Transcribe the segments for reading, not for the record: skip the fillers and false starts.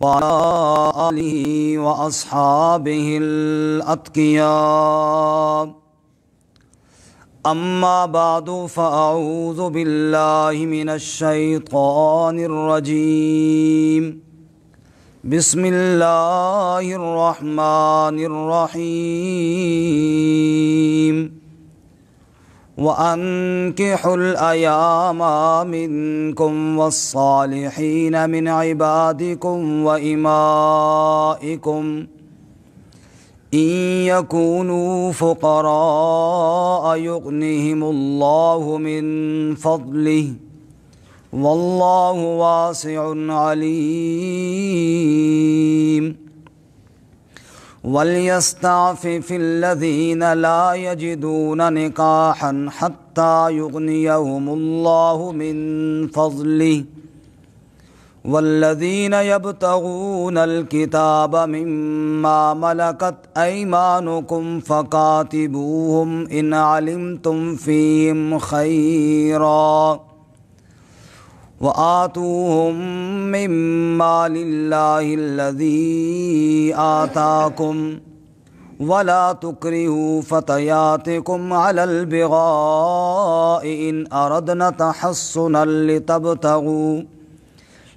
وعلى آله وأصحابه الأتقياء أما بعد فأعوذ بالله من الشيطان الرجيم بسم الله الرحمن الرحيم وأنكحوا الأيام منكم والصالحين من عبادكم وإمائكم إن يكونوا فقراء يغنهم الله من فضله والله واسع عليم وليستعفف الذين لا يجدون نكاحا حتى يغنيهم الله من فضله والذين يبتغون الكتاب مما ملكت أيمانكم فكاتبوهم إن علمتم فيهم خيرا وآتوهم مما لله الذي آتاكم ولا تكرهوا فتياتكم على البغاء إن أردنا تحصنا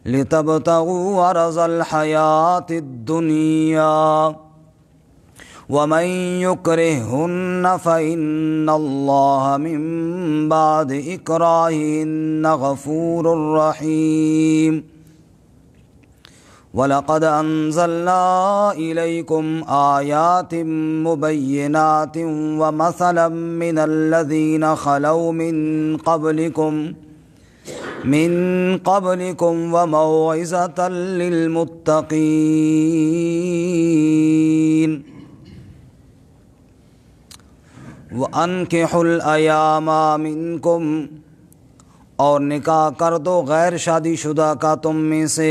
لتبتغوا عرض الحياة الدنيا ومن يكرههن فإن الله من بعد إكراههن غفور رحيم ولقد أنزلنا إليكم آيات مبينات ومثلا من الذين خلوا من قبلكم وموعظة للمتقين وَأَنْكِحُوا الْأَيَامَ مِنْكُمْ اور نکاح کر دو غیر شادی شدہ کا تم میں سے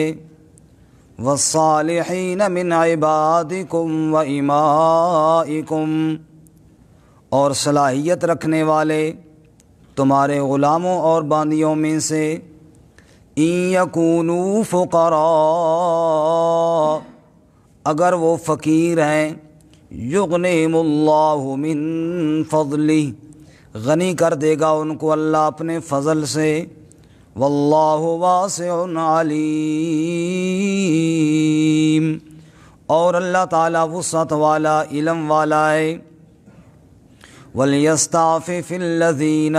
وَالصَّالِحِينَ مِنْ عِبَادِكُمْ وَإِمَائِكُمْ اور صلاحیت رکھنے والے تمہارے غلاموں اور باندیوں میں سے إِن يَكُونُوا فُقَرَاءَ اگر وہ فقیر ہیں یغنihim اللہ من فضلہ غنی کر دے گا ان کو اللہ اپنے فضل سے واللہ واسع علیم اور اللہ تعالیٰ وسعت والا علم والا ہے ولیستعفف الذین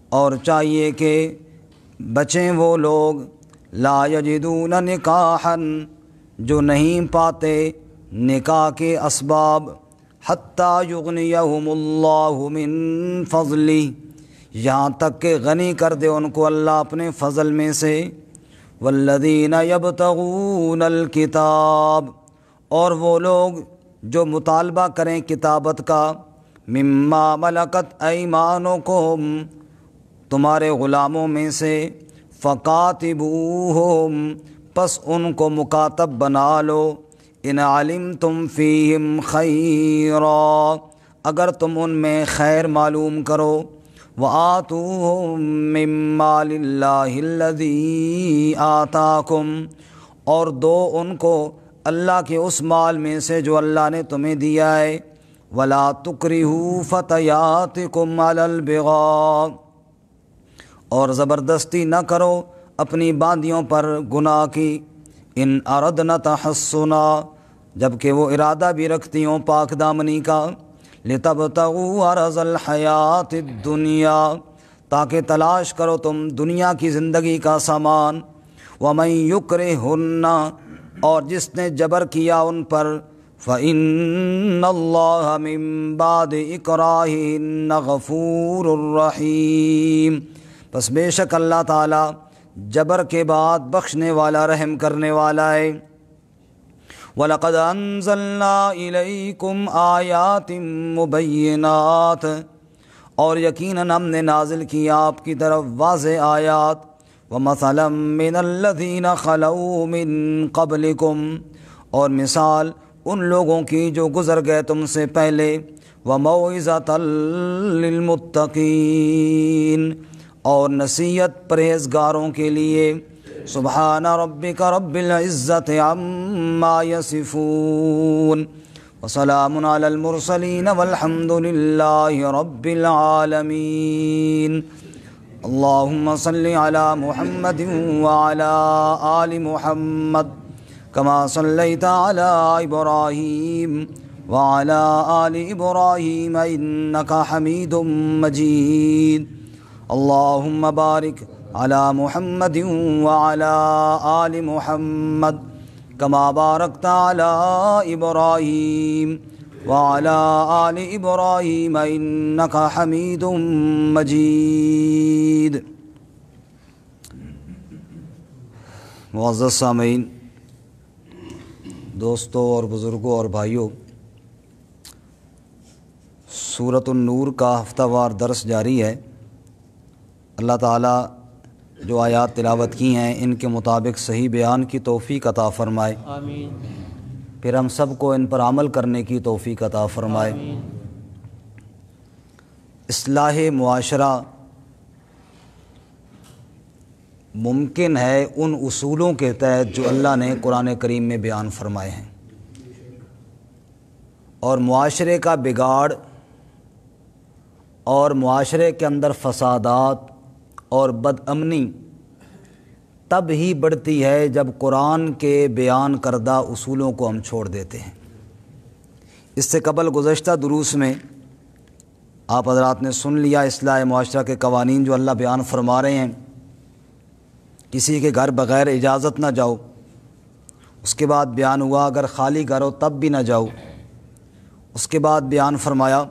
اور چاہیے کہ بچیں وہ لوگ لا یجدون نکاحا جو نہیں پاتے نکاح کے اسباب حتیٰ یغنیہم اللہ من فضلہ یہاں تک کہ غنی کر دے ان کو اللہ اپنے فضل میں سے والذین یبتغون الکتاب اور وہ لوگ جو مطالبہ کریں کتابت کا مما ملکت ایمانکم تمہارے غلاموں میں سے فکاتبوہم پس ان کو مکاتب بنا لو ان علمتم فیہم خیرا اگر تم ان میں خیر معلوم کرو وآتوہم مما للہ الذی آتاکم اور دو ان کو اللہ کے اس مال میں سے جو اللہ نے تمہیں دیا ہے ولا تکرہوا فتیاتکم علی البغاء اور زبردستی نہ کرو اپنی باندیوں پر گناہ کی ان اردنا تحصنا جبکہ وہ ارادہ بھی رکھتی ہوں پاک دامنی کا لتبتغوا عرض الحیات الدنیا تاکہ تلاش کرو تم دنیا کی زندگی کا سامان ومن یکرہہن اور جس نے جبر کیا ان پر فإن اللہ من بعد اکراہہن غفور رحیم پس بے شک اللہ تعالی جبر کے بعد بخشنے والا رحم کرنے والا ہے وَلَقَدْ أَنزَلْنَا إِلَيْكُمْ آيَاتٍ مُبَيِّنَاتٍ اور یقیناً ہم نے نازل کیا آپ کی طرف واضح آیات وَمَثَلًا مِّنَ الَّذِينَ خَلَوْا مِن قَبْلِكُمْ اور مثال ان لوگوں کی جو گزر گئے تم سے پہلے وَمَوْعِظَةً لِّلْمُتَّقِينَ اور نصیحت پرہیزگاروں کے لیے سبحان ربک رب العزت عما یصفون وسلام علی المرسلین والحمد للہ رب العالمین۔ اللہم صل علی محمد وعلی آل محمد کما صلیت علی ابراہیم وعلی آل ابراہیم انک حمید مجید۔ اللہم بارک علی محمد وعلی آل محمد کما بارکت علی ابراہیم وعلی آل ابراہیم انک حمید مجید۔ معزز سامعین، دوستوں اور بزرگوں اور بھائیوں، سورۃ النور کا ہفتہ وار درس جاری ہے۔ اللہ تعالیٰ جو آیات تلاوت کی ہیں ان کے مطابق صحیح بیان کی توفیق عطا فرمائے، آمین۔ پھر ہم سب کو ان پر عمل کرنے کی توفیق عطا فرمائے۔ آمین۔ اصلاح معاشرہ ممکن ہے ان اصولوں کے تحت جو اللہ نے قرآن کریم میں بیان فرمائے ہیں، اور معاشرے کا بگاڑ اور معاشرے کے اندر فسادات اور بد امنی تب ہی بڑھتی ہے جب قرآن کے بیان کردہ اصولوں کو ہم چھوڑ دیتے ہیں۔ اس سے قبل گزشتہ دروس میں آپ حضرات نے سن لیا اصلاح معاشرہ کے قوانین جو اللہ بیان فرما رہے ہیں۔ کسی کے گھر بغیر اجازت نہ جاؤ، اس کے بعد بیان ہوا اگر خالی گھر ہو تب بھی نہ جاؤ۔ اس کے بعد بیان فرمایا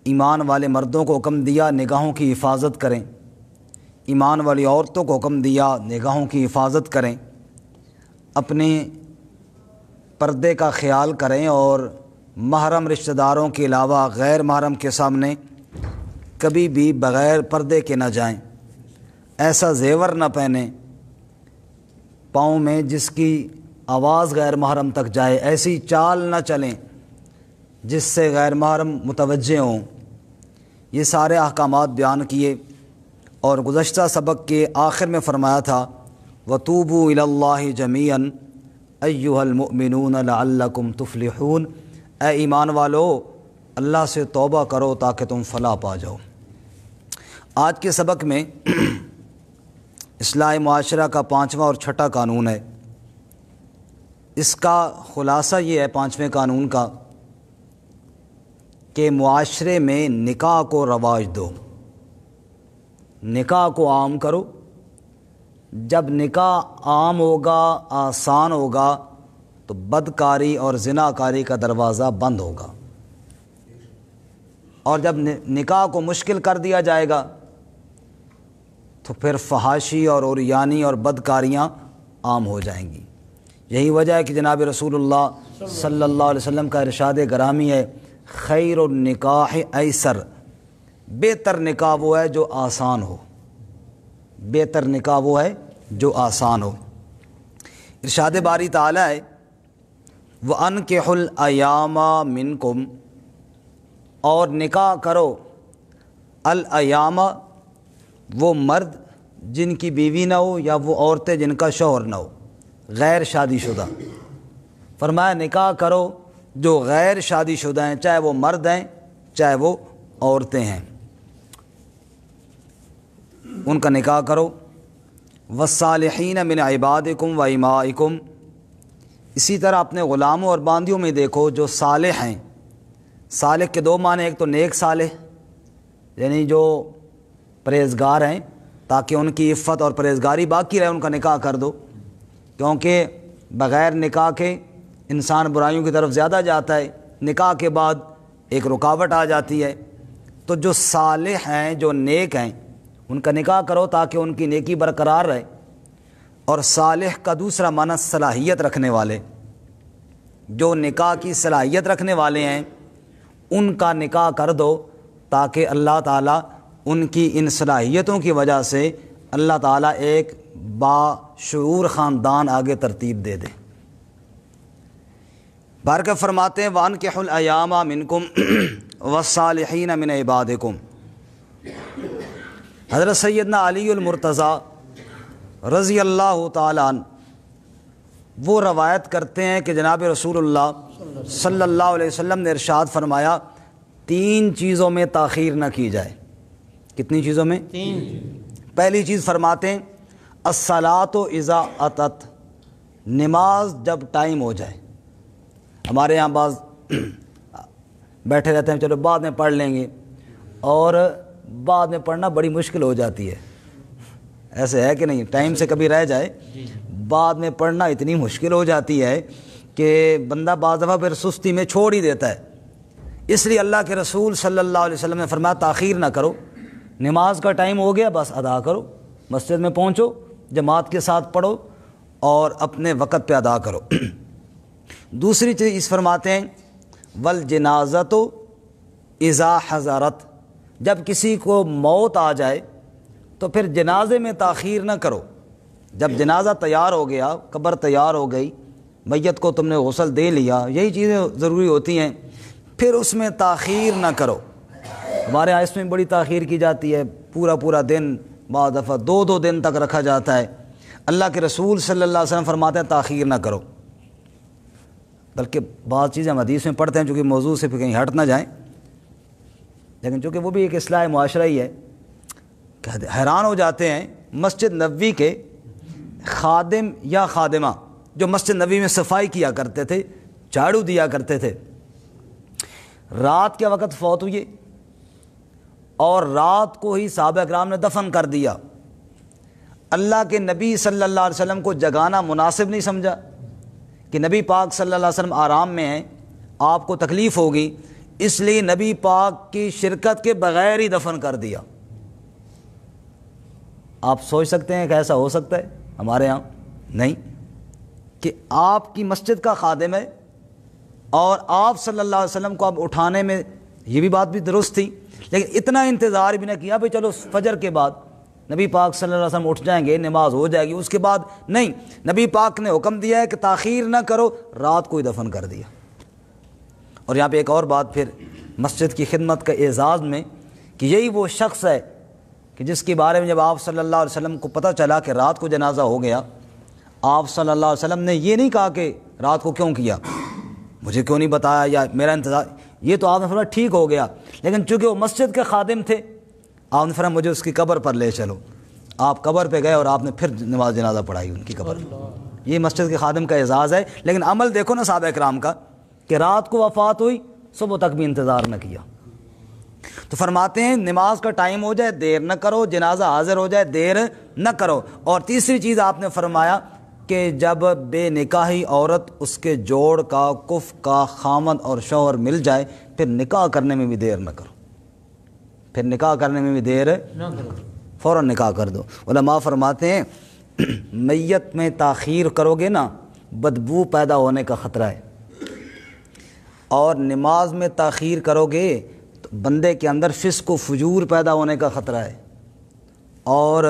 ایمان والے مردوں کو حکم دیا نگاہوں کی حفاظت کریں، ایمان والی عورتوں کو حکم دیا نگاہوں کی حفاظت کریں، اپنے پردے کا خیال کریں اور محرم رشتہ داروں کے علاوہ غیر محرم کے سامنے کبھی بھی بغیر پردے کے نہ جائیں، ایسا زیور نہ پہنیں پاؤں میں جس کی آواز غیر محرم تک جائے، ایسی چال نہ چلیں جس سے غیر محرم متوجہ ہوں۔ یہ سارے احکامات بیان کیے، اور گزشتہ سبق کے آخر میں فرمایا تھا وَتُوبُوا إِلَى اللَّهِ جَمِيعًا أَيُّهَا الْمُؤْمِنُونَ لَعَلَّكُمْ تُفْلِحُونَ، اے ایمان والو اللہ سے توبہ کرو تاکہ تم فلاح پا جاؤ۔ آج کے سبق میں اصلاح معاشرہ کا 5واں اور 6واں قانون ہے۔ اس کا خلاصہ یہ ہے 5ویں قانون کا کہ معاشرے میں نکاح کو رواج دو، نکاح کو عام کرو۔ جب نکاح عام ہوگا، آسان ہوگا، تو بدکاری اور زناکاری کا دروازہ بند ہوگا، اور جب نکاح کو مشکل کر دیا جائے گا تو پھر فحاشی اور عریانی اور بدکاریاں عام ہو جائیں گی۔ یہی وجہ ہے کہ جناب رسول اللہ صلی اللہ علیہ وسلم کا ارشاد گرامی ہے خیر النکاح ایسر، بہتر نکاح وہ ہے جو آسان ہو، بہتر نکاح وہ ہے جو آسان ہو۔ ارشاد باری تعالیٰ ہے وَأَنْكِحُوا الْأَيَامَ مِنْكُمْ، اور نکاح کرو الایام، وہ مرد جن کی بیوی نہ ہو یا وہ عورتیں جن کا شوہر نہ ہو، غیر شادی شدہ۔ فرمایا نکاح کرو جو غیر شادی شدہ ہیں، چاہے وہ مرد ہیں چاہے وہ عورتیں ہیں، ان کا نکاح کرو۔ وَالصَّالِحِينَ مِنْ عِبَادِكُمْ وَإِمَائِكُمْ، اسی طرح اپنے غلاموں اور باندیوں میں دیکھو جو صالح ہیں۔ صالح کے 2 معنی، ایک تو نیک صالح یعنی جو پرہیزگار ہیں، تاکہ ان کی عفت اور پرہیزگاری باقی رہے، ان کا نکاح کر دو، کیونکہ بغیر نکاح کے انسان برائیوں کی طرف زیادہ جاتا ہے، نکاح کے بعد ایک رکاوٹ آ جاتی ہے۔ تو جو صالح ہیں جو نیک ہیں ان کا نکاح کرو تاکہ ان کی نیکی برقرار رہے۔ اور صالح کا دوسرا معنی صلاحیت رکھنے والے، جو نکاح کی صلاحیت رکھنے والے ہیں ان کا نکاح کر دو تاکہ اللہ تعالیٰ ان کی ان صلاحیتوں کی وجہ سے اللہ تعالیٰ ایک باشعور خاندان آگے ترتیب دے دے۔ بارکہ فرماتے ہیں وَأَنْكِحُوا الْأَيَامَ مِنْكُمْ وَالصَّالِحِينَ مِنْ عِبَادِكُمْ۔ حضرت سیدنا علی المرتضیٰ رضی اللہ تعالیٰ عنہ وہ روایت کرتے ہیں کہ جناب رسول اللہ صلی اللہ علیہ وسلم نے ارشاد فرمایا 3 چیزوں میں تاخیر نہ کی جائے۔ کتنی چیزوں میں؟ 3۔ پہلی چیز فرماتے ہیں الصلاۃ اذا اتت، نماز جب ٹائم ہو جائے۔ ہمارے یہاں بعض بیٹھے رہتے ہیں چلو بعد میں پڑھ لیں گے، اور بعد میں پڑھنا بڑی مشکل ہو جاتی ہے، ایسے ہے کہ نہیں؟ ٹائم سے کبھی رہ جائے بعد میں پڑھنا اتنی مشکل ہو جاتی ہے کہ بندہ بعض دفعہ پھر سستی میں چھوڑ ہی دیتا ہے۔ اس لیے اللہ کے رسول صلی اللہ علیہ وسلم نے فرمایا تاخیر نہ کرو، نماز کا ٹائم ہو گیا بس ادا کرو، مسجد میں پہنچو، جماعت کے ساتھ پڑھو اور اپنے وقت پہ ادا کرو۔ دوسری چیز فرماتے ہیں والجنازۃ اذا حضرت، جب کسی کو موت آ جائے تو پھر جنازے میں تاخیر نہ کرو۔ جب جنازہ تیار ہو گیا، قبر تیار ہو گئی، میت کو تم نے غسل دے لیا، یہی چیزیں ضروری ہوتی ہیں، پھر اس میں تاخیر نہ کرو۔ ہمارے یہاں اس میں بڑی تاخیر کی جاتی ہے، پورا دن، بعض دفعہ 2 دن تک رکھا جاتا ہے۔ اللہ کے رسول صلی اللہ علیہ وسلم فرماتے ہیں تاخیر نہ کرو۔ بلکہ بعض چیزیں ہم حدیث میں پڑھتے ہیں چونکہ موضوع سے پھر کہیں ہٹ نہ جائیں، لیکن چونکہ وہ بھی ایک اصلاح معاشرہ ہی ہے، حیران ہو جاتے ہیں مسجد نبوی کے خادم یا خادمہ جو مسجد نبوی میں صفائی کیا کرتے تھے، جھاڑو دیا کرتے تھے، رات کے وقت فوت ہوئے اور رات کو ہی صحابہ کرام نے دفن کر دیا۔ اللہ کے نبی صلی اللہ علیہ وسلم کو جگانا مناسب نہیں سمجھا کہ نبی پاک صلی اللہ علیہ وسلم آرام میں ہیں، آپ کو تکلیف ہوگی، اس لیے نبی پاک کی شرکت کے بغیر ہی دفن کر دیا۔ آپ سوچ سکتے ہیں کہ ایسا ہو سکتا ہے؟ ہمارے یہاں نہیں، کہ آپ کی مسجد کا خادم ہے اور آپ صلی اللہ علیہ وسلم کو اب اٹھانے میں یہ بھی بات بھی درست تھی، لیکن اتنا انتظار بھی نہ کیا بھئی چلو فجر کے بعد نبی پاک صلی اللہ علیہ وسلم اٹھ جائیں گے، نماز ہو جائے گی، اس کے بعد نہیں، نبی پاک نے حکم دیا ہے کہ تاخیر نہ کرو، رات کو ہی دفن کر دیا۔ اور یہاں پہ ایک اور بات پھر مسجد کی خدمت کا اعزاز میں کہ یہی وہ شخص ہے کہ جس کے بارے میں جب آپ صلی اللہ علیہ وسلم کو پتہ چلا کہ رات کو جنازہ ہو گیا، آپ صلی اللہ علیہ وسلم نے یہ نہیں کہا کہ رات کو کیوں کیا، مجھے کیوں نہیں بتایا یا میرا انتظار، یہ تو آپ نے فرمایا ٹھیک ہو گیا، لیکن چونکہ وہ مسجد کے خادم تھے آپ نے فرمایا مجھے اس کی قبر پر لے چلو۔ آپ قبر پہ گئے اور آپ نے پھر نماز جنازہ پڑھائی ان کی قبر پر۔ یہ مسجد کے خادم کا اعزاز ہے، لیکن عمل دیکھو نا صحابہ کرام کا کہ رات کو وفات ہوئی، صبح تک بھی انتظار نہ کیا۔ تو فرماتے ہیں نماز کا ٹائم ہو جائے دیر نہ کرو، جنازہ حاضر ہو جائے دیر نہ کرو۔ اور تیسری چیز آپ نے فرمایا کہ جب بے نکاحی عورت اس کے جوڑ کا، کف کا خامند اور شوہر مل جائے پھر نکاح کرنے میں بھی دیر نہ کرو، پھر نکاح کرنے میں بھی دیر نہ کرو، فوراً نکاح کر دو۔ علماء فرماتے ہیں میت میں تاخیر کرو گے نا بدبو پیدا ہونے کا خطرہ ہے، اور نماز میں تاخیر کرو گے تو بندے کے اندر فسق و فجور پیدا ہونے کا خطرہ ہے، اور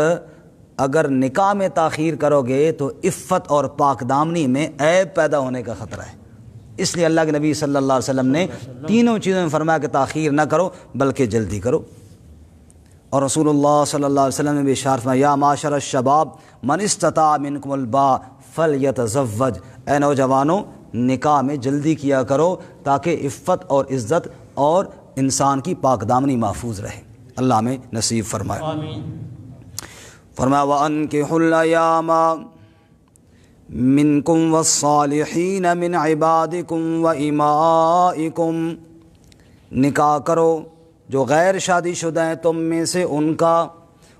اگر نکاح میں تاخیر کرو گے تو عفت اور پاک دامنی میں عیب پیدا ہونے کا خطرہ ہے۔ اس لیے اللہ کے نبی صلی اللہ علیہ وسلم نے تینوں چیزوں میں فرمایا کہ تاخیر نہ کرو بلکہ جلدی کرو۔ اور رسول اللہ صلی اللہ علیہ وسلم نے بھی ارشاد فرمایا یا معاشر الشباب من استطاع منکم الباء فلیتزوج، اے نوجوانوں نکاح میں جلدی کیا کرو تاکہ عفت اور عزت اور انسان کی پاک دامنی محفوظ رہے۔ اللہ ہمیں نصیب فرمائے۔ آمین۔ فرمایا وَأَنكِحُوا الْأَيَامَ مِنْكُمْ وَالصَّالِحِينَ مِنْ عِبَادِكُمْ وَإِمَائِكُمْ، نکاح کرو جو غیر شادی شدہ ہیں تم میں سے ان کا،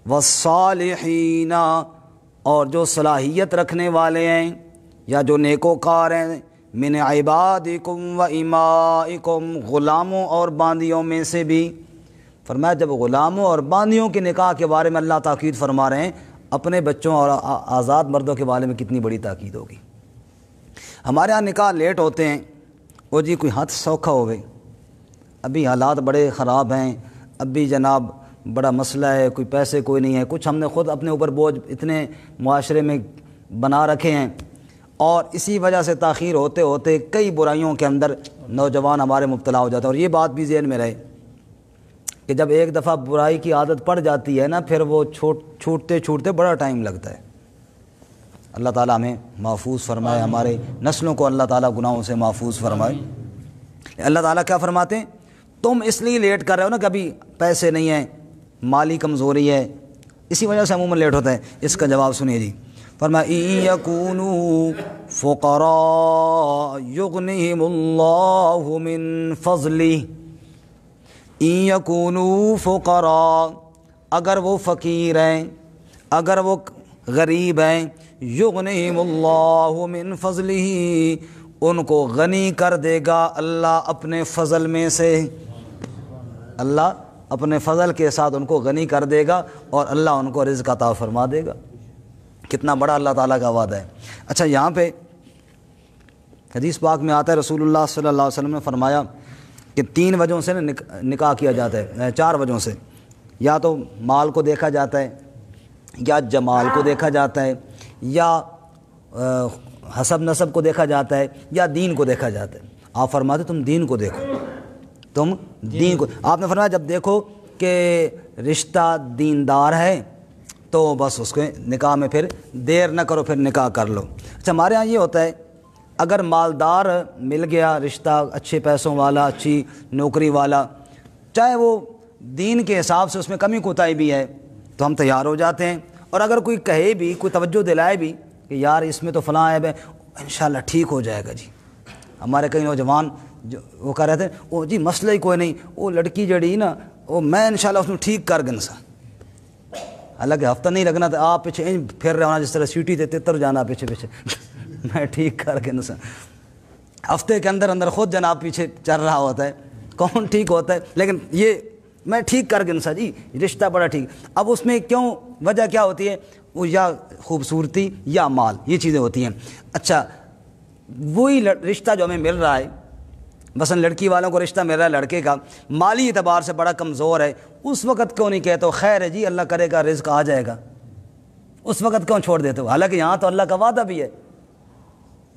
والصالحین اور جو صلاحیت رکھنے والے ہیں یا جو نیکوکار ہیں، من عبادکم و امائکم، غلاموں اور باندیوں میں سے بھی۔ فرمایا جب غلاموں اور باندیوں کے نکاح کے بارے میں اللہ تاکید فرما رہے ہیں، اپنے بچوں اور آزاد مردوں کے بارے میں کتنی بڑی تاکید ہوگی۔ ہمارے ہاں نکاح لیٹ ہوتے ہیں، وہ جی کوئی ہاتھ سوکھا ہو گئی، ابھی حالات بڑے خراب ہیں، ابھی جناب بڑا مسئلہ ہے، کوئی پیسے کوئی نہیں ہے، کچھ ہم نے خود اپنے اوپر بوجھ اتنے معاشرے میں بنا رکھے ہیں، اور اسی وجہ سے تاخیر ہوتے ہوتے کئی برائیوں کے اندر نوجوان ہمارے مبتلا ہو جاتا ہے۔ اور یہ بات بھی ذہن میں رہے کہ جب ایک دفعہ برائی کی عادت پڑ جاتی ہے نا، پھر وہ چھوٹتے چھوٹتے بڑا ٹائم لگتا ہے۔ اللہ تعالیٰ ہمیں محفوظ فرمائے، ہمارے نسلوں کو اللہ تعالیٰ گناہوں سے محفوظ فرمائے۔ اللہ تعالیٰ کیا فرماتے ہیں؟ تم اس لیے لیٹ کر رہے ہو نا کہ ابھی پیسے نہیں ہیں، مالی کمزوری ہے، اسی وجہ سے عموماً لیٹ ہوتا ہے۔ اس کا جواب سنیے جی، فرمایا ان یکونوا فقراء یغنہم اللہ من فضلہ، ان یکونوا فقراء، اگر وہ فقیر ہیں، اگر وہ غریب ہیں، یغنہم اللہ من فضلہ، ان کو غنی کر دے گا اللہ اپنے فضل میں سے، اللہ اپنے فضل کے ساتھ ان کو غنی کر دے گا اور اللہ ان کو رزق عطا فرما دے گا۔ کتنا بڑا اللہ تعالیٰ کا وعدہ ہے۔ اچھا، یہاں پہ حدیث پاک میں آتا ہے، رسول اللہ صلی اللہ علیہ وسلم نے فرمایا کہ 3 وجہوں سے نکاح کیا جاتا ہے، 4 وجہوں سے، یا تو مال کو دیکھا جاتا ہے، یا جمال کو دیکھا جاتا ہے، یا حسب نسب کو دیکھا جاتا ہے، یا دین کو دیکھا جاتا ہے۔ آپ فرماتے تم دین کو دیکھو، تم دین کو، آپ نے فرمایا جب دیکھو کہ رشتہ دیندار ہے تو بس اس کے نکاح میں پھر دیر نہ کرو، پھر نکاح کر لو۔ اچھا، ہمارے ہاں یہ ہوتا ہے اگر مالدار مل گیا رشتہ، اچھے پیسوں والا، اچھی نوکری والا، چاہے وہ دین کے حساب سے اس میں کمی کوتاہی بھی ہے تو ہم تیار ہو جاتے ہیں، اور اگر کوئی کہے بھی، کوئی توجہ دلائے بھی کہ یار اس میں تو فلاں عیب ہے، انشاءاللہ ٹھیک ہو جائے گا جی۔ ہمارے کئی نوجوان جو وہ کہہ رہے تھے وہ جی مسئلہ ہی کوئی نہیں، وہ لڑکی جڑی نا وہ میں انشاءاللہ اس میں ٹھیک کر گنسا، حالانکہ ہفتہ نہیں لگنا تھا، آپ پیچھے پھر رہے ہونا جس طرح سیٹی دیتے تر جانا پیچھے پیچھے میں ٹھیک کر گنسا، ہفتے کے اندر اندر خود جناب پیچھے چل رہا ہوتا ہے، کون ٹھیک ہوتا ہے، لیکن یہ میں ٹھیک کر گنسا جی رشتہ بڑا ٹھیک۔ اب اس میں کیوں، وجہ کیا ہوتی ہے؟ وہ یا خوبصورتی یا مال، یہ چیزیں ہوتی ہیں۔ اچھا، وہی رشتہ جو ہمیں مل رہا ہے، مثلا لڑکی والوں کو رشتہ مل رہا ہے لڑکے کا، مالی اعتبار سے بڑا کمزور ہے، اس وقت کیوں نہیں کہتے ہو خیر ہے جی اللہ کرے گا رزق آ جائے گا، اس وقت کیوں چھوڑ دیتے ہو؟ حالانکہ یہاں تو اللہ کا وعدہ بھی ہے،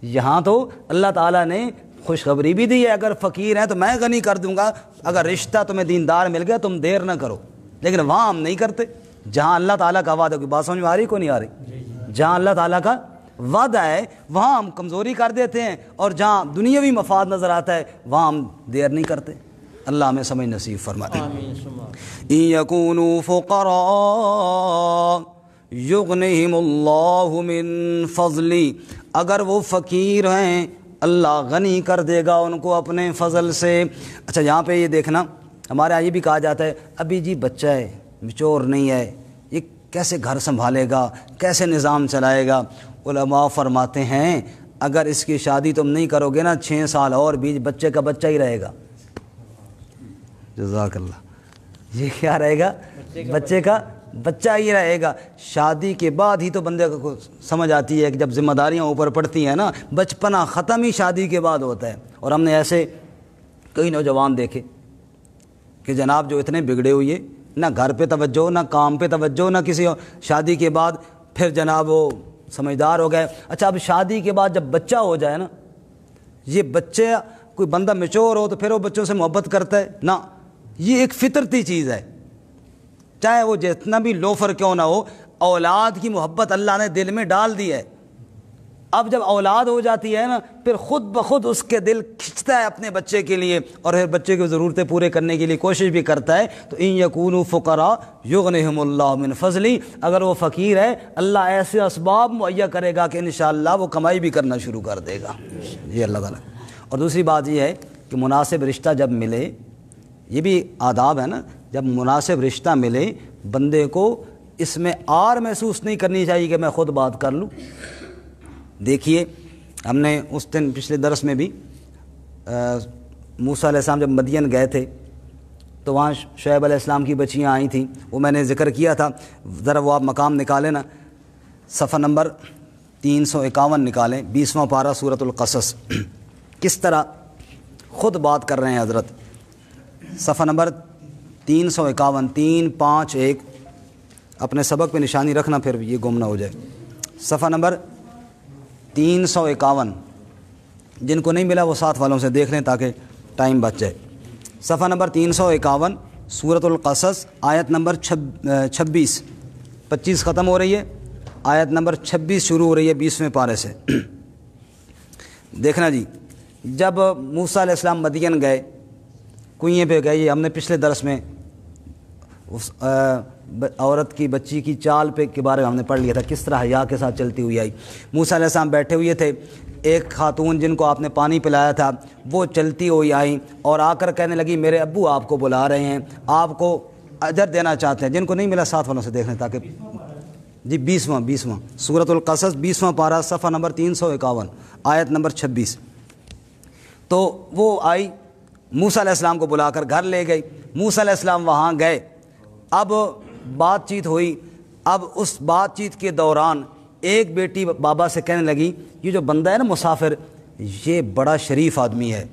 یہاں تو اللہ تعالیٰ نے خوشخبری بھی دی ہے، اگر فقیر ہیں تو میں غنی کر دوں گا، اگر رشتہ تمہیں دیندار مل گیا تم دیر نہ کرو، لیکن وہاں ہم نہیں کرتے۔ جہاں اللہ تعالیٰ کا وعدہ، کوئی بات سمجھ میں آ رہی کو نہیں آ رہی؟ جہاں اللہ تعالیٰ کا وعدہ ہے وہاں ہم کمزوری کر دیتے ہیں، اور جہاں دنیاوی مفاد نظر آتا ہے وہاں ہم دیر نہیں کرتے۔ اللہ ہمیں سمجھ نصیب فرمائے۔ ان یکونوا فقراء یغنہم اللہ من فضلی، اگر وہ فقیر ہیں اللہ غنی کر دے گا ان کو اپنے فضل سے۔ اچھا، یہاں پہ یہ دیکھنا، ہمارے یہاں یہ بھی کہا جاتا ہے ابھی جی بچہ ہے، میچور نہیں ہے، یہ کیسے گھر سنبھالے گا، کیسے نظام چلائے گا؟ علماء فرماتے ہیں اگر اس کی شادی تم نہیں کرو گے نا 6 سال اور بھی بچے کا بچہ ہی رہے گا۔ جزاک اللہ، یہ کیا رہے گا؟ بچے کا بچہ ہی رہے گا۔ شادی کے بعد ہی تو بندے کو سمجھ آتی ہے کہ جب ذمہ داریاں اوپر پڑتی ہیں نا، بچپنا ختم ہی شادی کے بعد ہوتا ہے۔ اور ہم نے ایسے کئی نوجوان دیکھے کہ جناب جو اتنے بگڑے ہوئے، نہ گھر پہ توجہ، نہ کام پہ توجہ، نہ کسی اور، شادی کے بعد پھر جناب وہ سمجھدار ہو گئے۔ اچھا، اب شادی کے بعد جب بچہ ہو جائے نا، یہ بچے، کوئی بندہ میچور ہو تو پھر وہ بچوں سے محبت کرتا ہے نا، یہ ایک فطرتی چیز ہے، چاہے وہ جتنا بھی لوفر کیوں نہ ہو، اولاد کی محبت اللہ نے دل میں ڈال دی ہے۔ اب جب اولاد ہو جاتی ہے نا، پھر خود بخود اس کے دل کھنچتا ہے اپنے بچے کے لیے، اور پھر بچے کی ضرورتیں پورے کرنے کے لیے کوشش بھی کرتا ہے۔ تو ان یکونوا فقراء یغنہم اللہ من فضلی، اگر وہ فقیر ہے اللہ ایسے اسباب مہیا کرے گا کہ انشاءاللہ وہ کمائی بھی کرنا شروع کر دے گا، یہ اللہ تعالیٰ۔ اور دوسری بات یہ ہے کہ مناسب رشتہ جب ملے، یہ بھی آداب ہے نا، جب مناسب رشتہ ملے بندے کو اس میں آر محسوس نہیں کرنی چاہیے کہ میں خود بات کر لوں۔ دیکھیے، ہم نے اس دن پچھلے درس میں بھی موسیٰ علیہ السلام جب مدین گئے تھے تو وہاں شعیب علیہ السلام کی بچیاں آئی تھیں، وہ میں نے ذکر کیا تھا، ذرا وہ آپ مقام نکالیں نا، صفحہ نمبر 351 نکالیں، 20واں پارہ سورۃ القصص، کس طرح خود بات کر رہے ہیں حضرت۔ صفحہ نمبر 351، 351، اپنے سبق پہ نشانی رکھنا پھر یہ گم نہ ہو جائے۔ صفحہ نمبر 351، جن کو نہیں ملا وہ ساتھ والوں سے دیکھ لیں تاکہ ٹائم بچ جائے۔ صفحہ نمبر 351 سورۃ القصص، آیت نمبر 26 ختم ہو رہی ہے، آیت نمبر 26 شروع ہو رہی ہے 20ویں پارے سے۔ دیکھنا جی، جب موسیٰ علیہ السلام مدین گئے، کنویں پہ گئے، یہ ہم نے پچھلے درس میں اس عورت کی بچی کی چال پہ کے بارے میں ہم نے پڑھ لیا تھا، کس طرح حیا کے ساتھ چلتی ہوئی آئی۔ موسیٰ علیہ السلام بیٹھے ہوئے تھے، ایک خاتون جن کو آپ نے پانی پلایا تھا وہ چلتی ہوئی آئیں اور آ کر کہنے لگی میرے ابو آپ کو بلا رہے ہیں، آپ کو اجر دینا چاہتے ہیں۔ جن کو نہیں ملا ساتھ والوں سے دیکھ لیں تاکہ جی 20واں سورۃ القصص 20واں پارہ صفحہ نمبر 351 آیت نمبر 26۔ تو وہ آئی، موسیٰ علیہ السلام کو بلا کر گھر لے گئی۔ موسیٰ علیہ السلام وہاں گئے، اب بات چیت ہوئی۔ اب اس بات چیت کے دوران ایک بیٹی بابا سے کہنے لگی یہ جو بندہ ہے نا مسافر، یہ بڑا شریف آدمی ہے،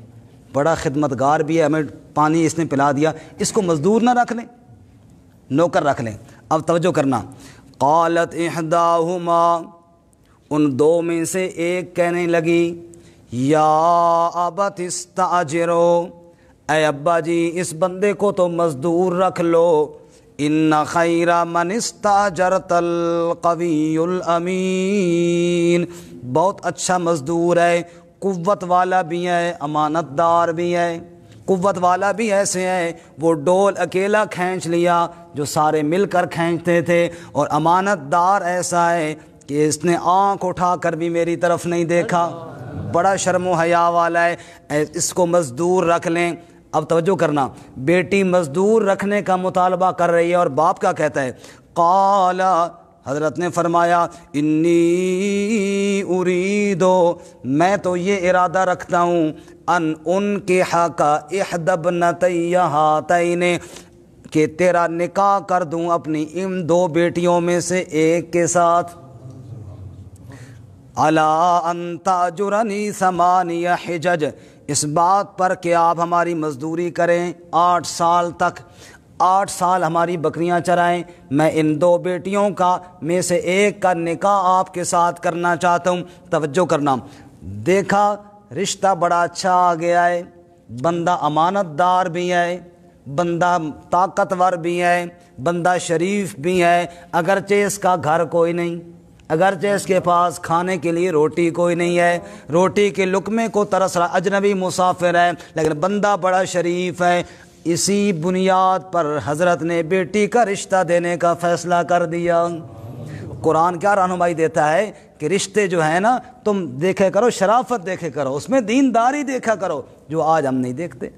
بڑا خدمتگار بھی ہے، ہمیں پانی اس نے پلا دیا، اس کو مزدور نہ رکھ لیں، نوکر رکھ لیں۔ اب توجہ کرنا، قالت احداہما، ان دو میں سے ایک کہنے لگی یا ابت استاجرو، اے ابا جی اس بندے کو تو مزدور رکھ لو، ان خیر من استاجرت القوی الامین، بہت اچھا مزدور ہے، قوت والا بھی ہے، امانت دار بھی ہے۔ قوت والا بھی ایسے ہے وہ ڈول اکیلا کھینچ لیا جو سارے مل کر کھینچتے تھے، اور امانت دار ایسا ہے کہ اس نے آنکھ اٹھا کر بھی میری طرف نہیں دیکھا، بڑا شرم و حیا والا ہے، اس کو مزدور رکھ لیں۔ اب توجہ کرنا، بیٹی مزدور رکھنے کا مطالبہ کر رہی ہے اور باپ کا کہتا ہے، قال، حضرت نے فرمایا انی اریدو، میں تو یہ ارادہ رکھتا ہوں، ان کے حق احد ابنتی ہاتین، کہ تیرا نکاح کر دوں اپنی ان دو بیٹیوں میں سے ایک کے ساتھ، علی ان تاجرنی ثمانی حجج، اس بات پر کہ آپ ہماری مزدوری کریں 8 سال تک، 8 سال ہماری بکریاں چرائیں، میں ان دو بیٹیوں کا میں سے ایک کا نکاح آپ کے ساتھ کرنا چاہتا ہوں۔ توجہ کرنا، دیکھا رشتہ بڑا اچھا آ گیا ہے، بندہ امانت دار بھی ہے، بندہ طاقتور بھی ہے، بندہ شریف بھی ہے، اگرچہ اس کا گھر کوئی نہیں، اگرچہ اس کے پاس کھانے کے لیے روٹی کوئی نہیں ہے، روٹی کے لقمے کو ترس رہا، اجنبی مسافر ہے، لیکن بندہ بڑا شریف ہے۔ اسی بنیاد پر حضرت نے بیٹی کا رشتہ دینے کا فیصلہ کر دیا۔ قرآن کیا رہنمائی دیتا ہے کہ رشتے جو ہیں نا تم دیکھے کرو، شرافت دیکھے کرو، اس میں دینداری دیکھا کرو، جو آج ہم نہیں دیکھتے۔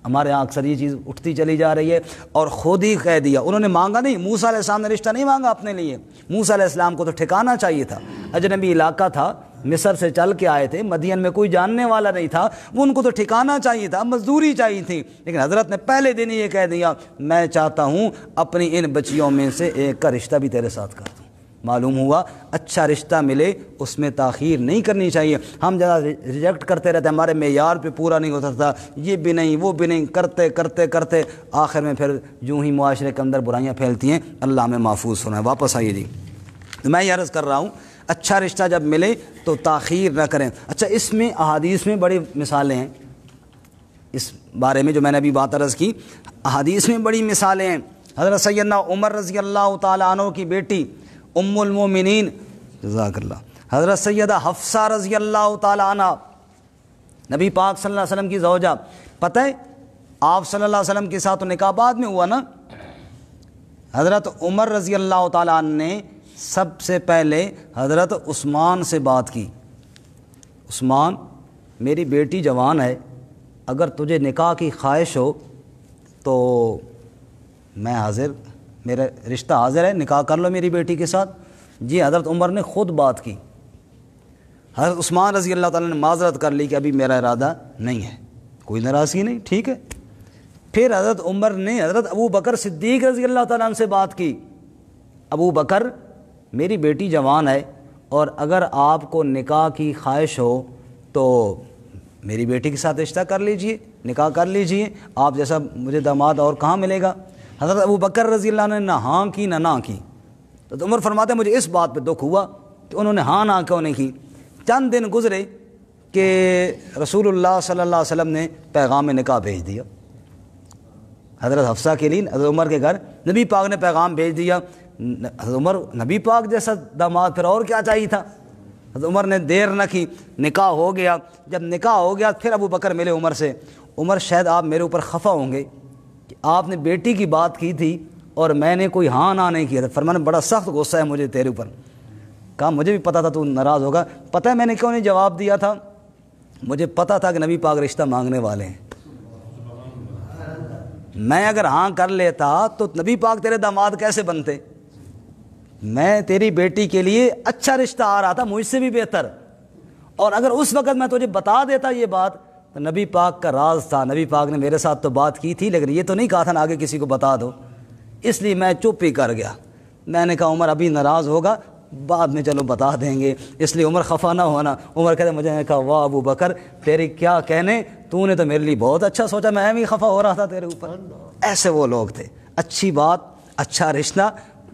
ہمارے یہاں اکثر یہ چیز اٹھتی چلی جا رہی ہے، اور خود ہی کہہ دیا، انہوں نے مانگا نہیں، موسیٰ علیہ السلام نے رشتہ نہیں مانگا اپنے لیے، موسیٰ علیہ السلام کو تو ٹھکانا چاہیے تھا، اجنبی علاقہ تھا، مصر سے چل کے آئے تھے، مدین میں کوئی جاننے والا نہیں تھا، وہ ان کو تو ٹھکانا چاہیے تھا، مزدوری چاہیے تھی، لیکن حضرت نے پہلے دن ہی یہ کہہ دیا میں چاہتا ہوں اپنی ان بچیوں میں سے ایک کا رشتہ بھی تیرے ساتھ کر دوں۔ معلوم ہوا اچھا رشتہ ملے اس میں تاخیر نہیں کرنی چاہیے۔ ہم زیادہ ریجیکٹ کرتے رہتے، ہمارے معیار پہ پورا نہیں ہوتا تھا، یہ بھی نہیں وہ بھی نہیں، کرتے کرتے کرتے آخر میں پھر یوں ہی معاشرے کے اندر برائیاں پھیلتی ہیں۔ اللہ میں محفوظ ہونا ہے۔ واپس آئیے جی، میں یہ عرض کر رہا ہوں اچھا رشتہ جب ملے تو تاخیر نہ کریں۔ اچھا، اس میں احادیث میں بڑی مثالیں ہیں، اس بارے میں جو میں نے ابھی بات عرض کی، احادیث میں بڑی مثالیں ہیں۔ حضرت سیدنا عمر رضی اللہ تعالیٰ عنہ کی بیٹی ام المومنین، جزاک اللہ، حضرت سیدہ حفصہ رضی اللہ تعالیٰ عنہ، نبی پاک صلی اللہ علیہ وسلم کی زوجہ، پتہ ہے آپ صلی اللہ علیہ وسلم کے ساتھ تو نکاح بعد میں ہوا نا، حضرت عمر رضی اللہ تعالیٰ عنہ نے سب سے پہلے حضرت عثمان سے بات کی، عثمان میری بیٹی جوان ہے، اگر تجھے نکاح کی خواہش ہو تو میں حاضر، میرا رشتہ حاضر ہے، نکاح کر لو میری بیٹی کے ساتھ۔ جی حضرت عمر نے خود بات کی، حضرت عثمان رضی اللہ تعالیٰ نے معذرت کر لی کہ ابھی میرا ارادہ نہیں ہے، کوئی ناراضگی نہیں، ٹھیک ہے۔ پھر حضرت عمر نے حضرت ابو بکر صدیق رضی اللہ تعالیٰ عنہ سے بات کی، ابو بکر میری بیٹی جوان ہے اور اگر آپ کو نکاح کی خواہش ہو تو میری بیٹی کے ساتھ رشتہ کر لیجئے، نکاح کر لیجئے، آپ جیسا مجھے داماد اور کہاں ملے گا۔ حضرت ابو بکر رضی اللہ عنہ نے نہ ہاں کی نہ کی، تو عمر فرماتے ہیں مجھے اس بات پہ دکھ ہوا کہ انہوں نے ہاں نہ کیوں نہیں کی۔ چند دن گزرے کہ رسول اللہ صلی اللہ علیہ وسلم نے پیغام نکاح بھیج دیا حضرت حفصہ کے لیے، حضرت عمر کے گھر نبی پاک نے پیغام بھیج دیا، حضرت عمر نبی پاک جیسا داماد، پھر اور کیا چاہیے تھا؟ حضرت عمر نے دیر نہ کی، نکاح ہو گیا۔ جب نکاح ہو گیا پھر ابو بکر ملے عمر سے، عمر شاید آپ میرے اوپر خفا ہوں گے کہ آپ نے بیٹی کی بات کی تھی اور میں نے کوئی ہاں نہ نہیں کیا تھا۔ فرمایا بڑا سخت غصہ ہے مجھے تیرے اوپر۔ کہا مجھے بھی پتا تھا تو ناراض ہوگا، پتہ ہے میں نے کیوں نہیں جواب دیا تھا؟ مجھے پتا تھا کہ نبی پاک رشتہ مانگنے والے ہیں، میں اگر ہاں کر لیتا تو نبی پاک تیرے داماد کیسے بنتے؟ میں تیری بیٹی کے لیے اچھا رشتہ آ رہا تھا مجھ سے بھی بہتر، اور اگر اس وقت میں تجھے بتا دیتا یہ بات تو نبی پاک کا راز تھا، نبی پاک نے میرے ساتھ تو بات کی تھی لیکن یہ تو نہیں کہا تھا نا آگے کسی کو بتا دو، اس لیے میں چپ ہی کر گیا۔ میں نے کہا عمر ابھی ناراض ہوگا، بعد میں چلو بتا دیں گے، اس لیے عمر خفا نہ ہونا۔ عمر کہتے مجھے، نے کہا واہ ابو بکر تیری کیا کہنے، تو نے تو میرے لیے بہت اچھا سوچا، میں بھی خفا ہو رہا تھا تیرے اوپر۔ ایسے وہ لوگ تھے، اچھی بات، اچھا رشتہ،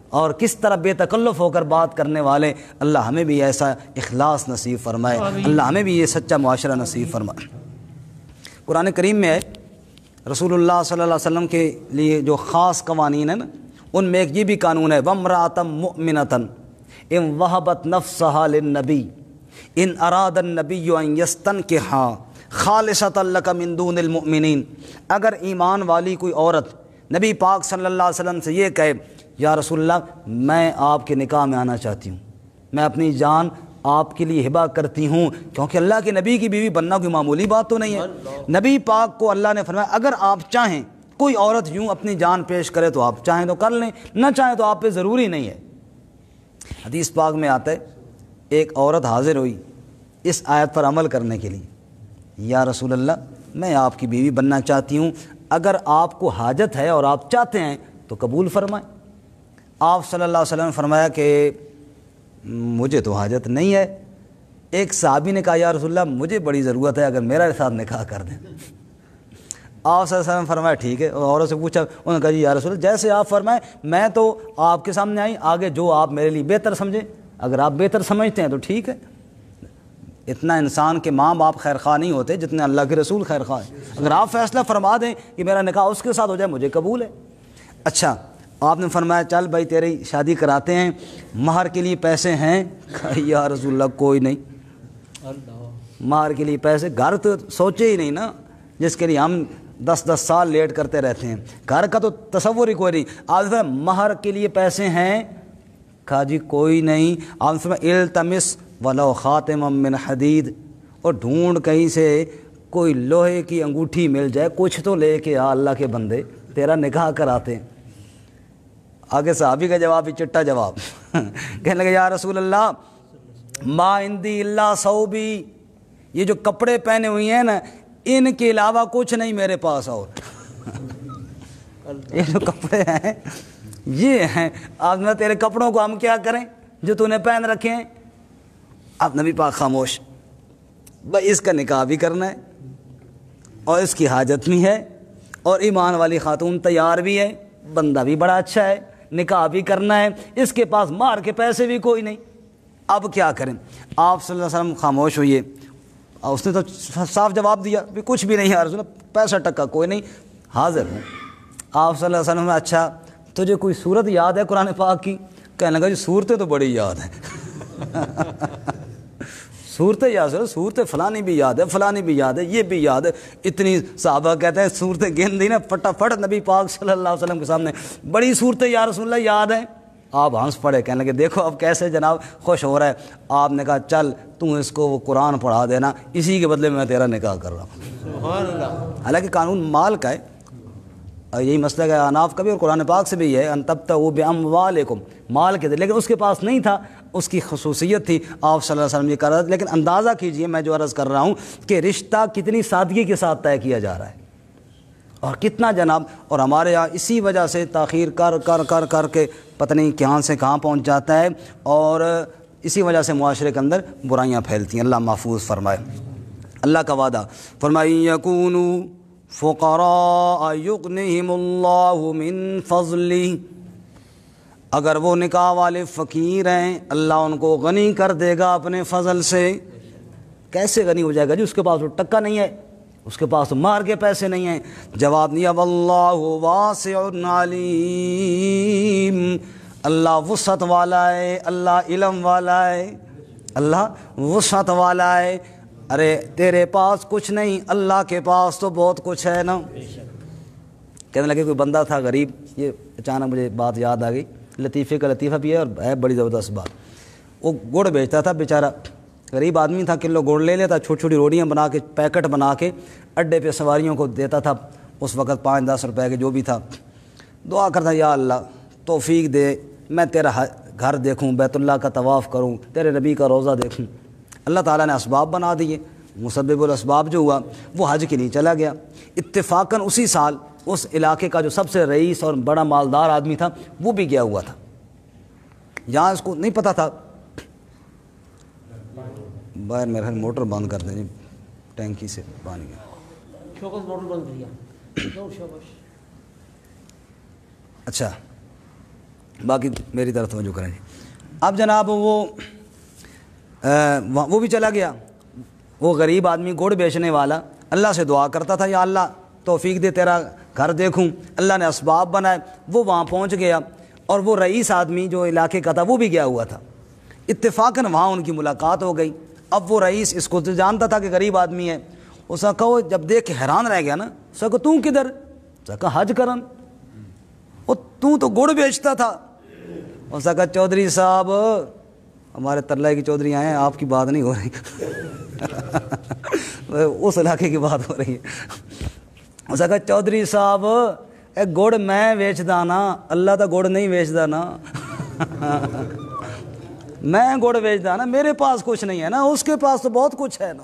اور کس طرح بے تکلف ہو کر بات کرنے والے۔ اللہ ہمیں بھی ایسا اخلاص نصیب فرمائے، اللہ ہمیں بھی یہ سچا معاشرہ نصیب فرمائے۔ قرآن کریم میں ہے رسول اللہ صلی اللہ علیہ وسلم کے لیے جو خاص قوانین ہیں نا، ان میں ایک یہ بھی قانون ہے، وَامْرَأَةً مُؤْمِنَةً ان وہبت نفسها للنبی ان اراد النبی ان یستنکحها خالصۃ لک من دون المؤمنین۔ اگر ایمان والی کوئی عورت نبی پاک صلی اللہ علیہ وسلم سے یہ کہے یا رسول اللہ میں آپ کے نکاح میں آنا چاہتی ہوں، میں اپنی جان آپ کے لیے ہبہ کرتی ہوں، کیونکہ اللہ کے نبی کی بیوی بننا کوئی معمولی بات تو نہیں ہے۔ نبی پاک کو اللہ نے فرمایا اگر آپ چاہیں کوئی عورت یوں اپنی جان پیش کرے تو آپ چاہیں تو کر لیں، نہ چاہیں تو آپ پہ ضروری نہیں ہے۔ حدیث پاک میں آتا ہے ایک عورت حاضر ہوئی اس آیت پر عمل کرنے کے لیے، یا رسول اللہ میں آپ کی بیوی بننا چاہتی ہوں، اگر آپ کو حاجت ہے اور آپ چاہتے ہیں تو قبول فرمائیں۔ آپ صلی اللہ علیہ وسلم نے فرمایا کہ مجھے تو حاجت نہیں ہے۔ ایک صحابی نے کہا یا رسول اللہ مجھے بڑی ضرورت ہے، اگر میرے ساتھ نکاح کر دیں۔ آپ صلی اللہ علیہ وسلم نے فرمایا ٹھیک ہے، اور عورت سے پوچھا، انہوں نے کہا جی یا رسول اللہ جیسے آپ فرمائیں، میں تو آپ کے سامنے آئی، آگے جو آپ میرے لیے بہتر سمجھیں، اگر آپ بہتر سمجھتے ہیں تو ٹھیک ہے۔ اتنا انسان کے ماں باپ خیر خواہ نہیں ہوتے جتنے اللہ کے رسول خیر خواہ ہیں۔ اگر آپ فیصلہ فرما دیں کہ میرا نکاح اس کے ساتھ ہو جائے مجھے قبول ہے۔ اچھا آپ نے فرمایا چل بھائی تیری شادی کراتے ہیں، مہر کے لیے پیسے ہیں؟ کہا یا رسول اللہ کوئی نہیں۔ مہر کے لیے پیسے؟ گھر تو سوچے ہی نہیں نا، جس کے لیے ہم 10 سال لیٹ کرتے رہتے ہیں، گھر کا تو تصور ہی کوئی نہیں۔ آپ نے فرمایا مہر کے لیے پیسے ہیں؟ کہا جی کوئی نہیں۔ آپ نے فرمایا التمس ولو خاتما من حدید، اور ڈھونڈ کہیں سے کوئی لوہے کی انگوٹھی مل جائے، کچھ تو لے کے آ اللہ کے بندے، تیرا نکاح کراتے ہیں۔ آگے صحابی کا جواب ہی چٹا جواب، کہنے لگے یا رسول اللہ ما عندی الا ثوبی، یہ جو کپڑے پہنے ہوئی ہیں نا ان کے علاوہ کچھ نہیں میرے پاس، اور یہ جو کپڑے ہیں یہ ہیں۔ آج میں تیرے کپڑوں کو ہم کیا کریں جو تو نے پہن رکھے ہیں؟ اب نبی پاک خاموش، بھائی اس کا نکاح بھی کرنا ہے اور اس کی حاجت بھی ہے، اور ایمان والی خاتون تیار بھی ہے، بندہ بھی بڑا اچھا ہے، نکاح بھی کرنا ہے، اس کے پاس مار کے پیسے بھی کوئی نہیں، اب کیا کریں؟ آپ صلی اللہ علیہ وسلم خاموش ہوئے، اس نے تو صاف جواب دیا بھی کچھ بھی نہیں ہے رسول اللہ، پیسہ ٹکا کوئی نہیں، حاضر ہوں۔ آپ صلی اللہ علیہ وسلم نے اچھا تجھے کوئی صورت یاد ہے قرآن پاک کی؟ کہنے لگا جی صورتیں تو بڑی یاد ہیں۔ صورتیں یاد ہے، صورتیں فلانی بھی یاد ہے، فلانی بھی یاد ہے، یہ بھی یاد ہے۔ اتنی صحابہ کہتے ہیں صورتیں گن دی نا فٹافٹ نبی پاک صلی اللہ علیہ وسلم کے سامنے، بڑی صورتیں یا رسول اللہ یاد ہیں؟ آپ ہنس پڑے، کہنے لگے دیکھو اب کیسے جناب خوش ہو رہا ہے۔ آپ نے کہا چل تم اس کو وہ قرآن پڑھا دینا، اسی کے بدلے میں تیرا نکاح کر رہا ہوں۔ حالانکہ قانون مال کا ہے، اور یہی مسئلہ ہے اناف کا بھی اور قرآن پاک سے بھی ہے، ان تبتغوا باموالکم، مال کے دے، لیکن اس کے پاس نہیں تھا، اس کی خصوصیت تھی، آپ صلی اللہ علیہ وسلم یہ کر رہا تھا۔ لیکن اندازہ کیجئے میں جو عرض کر رہا ہوں کہ رشتہ کتنی سادگی کے ساتھ طے کیا جا رہا ہے، اور کتنا جناب، اور ہمارے یہاں اسی وجہ سے تاخیر کر کر کر کر کے پتہ نہیں کہاں سے کہاں پہنچ جاتا ہے، اور اسی وجہ سے معاشرے کے اندر برائیاں پھیلتی ہیں۔ اللہ محفوظ فرمائے۔ اللہ کا وعدہ فرمائے یکونوا فقراء یغنہم اللہ من فضلہ، اگر وہ نکاح والے فقیر ہیں اللہ ان کو غنی کر دے گا اپنے فضل سے۔ کیسے غنی ہو جائے گا جی؟ اس کے پاس تو ٹکا نہیں ہے، اس کے پاس تو مار کے پیسے نہیں ہیں۔ جواب دیا واللہ واسع علیم، اللہ وسعت والا ہے، اللہ علم والا ہے، اللہ وسعت والا ہے۔ ارے تیرے پاس کچھ نہیں، اللہ کے پاس تو بہت کچھ ہے نا۔ کہنے لگے کوئی بندہ تھا غریب، یہ اچانک مجھے بات یاد آ گئی، لطیفے کا لطیفہ بھی ہے اور ہے بڑی زبردست بات۔ وہ گڑ بیچتا تھا بیچارہ، غریب آدمی تھا، کلو گڑ لے لیتا، چھوٹی چھوٹی روٹیاں بنا کے پیکٹ بنا کے اڈے پہ سواریوں کو دیتا تھا، اس وقت 5-10 روپے کے جو بھی تھا۔ دعا کرتا یا اللہ توفیق دے، میں تیرا گھر دیکھوں، بیت اللہ کا طواف کروں، تیرے نبی کا روضہ دیکھوں۔ اللہ تعالیٰ نے اسباب بنا دیے، مسبب الاسباب جو ہوا وہ حج کے لیے چلا گیا۔ اتفاقاً اسی سال اس علاقے کا جو سب سے رئیس اور بڑا مالدار آدمی تھا وہ بھی گیا ہوا تھا۔ یہاں اس کو نہیں پتہ تھا، باہر میرے خیال موٹر بند کر دیں جی، ٹینکی سے پانی گیا، موٹر بند کیا۔ اچھا باقی میری طرف توجہ کریں جی۔ اب جناب وہ بھی چلا گیا، وہ غریب آدمی گڑ بیچنے والا اللہ سے دعا کرتا تھا یا اللہ توفیق دے، تیرا گھر دیکھوں۔ اللہ نے اسباب بنائے، وہ وہاں پہنچ گیا، اور وہ رئیس آدمی جو علاقے کا تھا وہ بھی گیا ہوا تھا۔ اتفاقاً وہاں ان کی ملاقات ہو گئی۔ اب وہ رئیس اس کو تو جانتا تھا کہ غریب آدمی ہے، اس نے کہا، جب دیکھ کے حیران رہ گیا نا، اس نے کہا تو کدھر؟ اس نے کہا حج کرن۔ اور تو گڑ بیچتا تھا۔ اس نے کہا چودھری صاحب، ہمارے ترلائی کی چودھری آئے ہیں، آپ کی بات نہیں ہو رہی اس علاقے کی بات ہو رہی ہے۔ اس نے کہا چودھری صاحب اے گڑ میں بیچدا نا، اللہ تا گڑ نہیں بیچدا نا میں گڑ بیچدا نا، میرے پاس کچھ نہیں ہے نا، اس کے پاس تو بہت کچھ ہے نا۔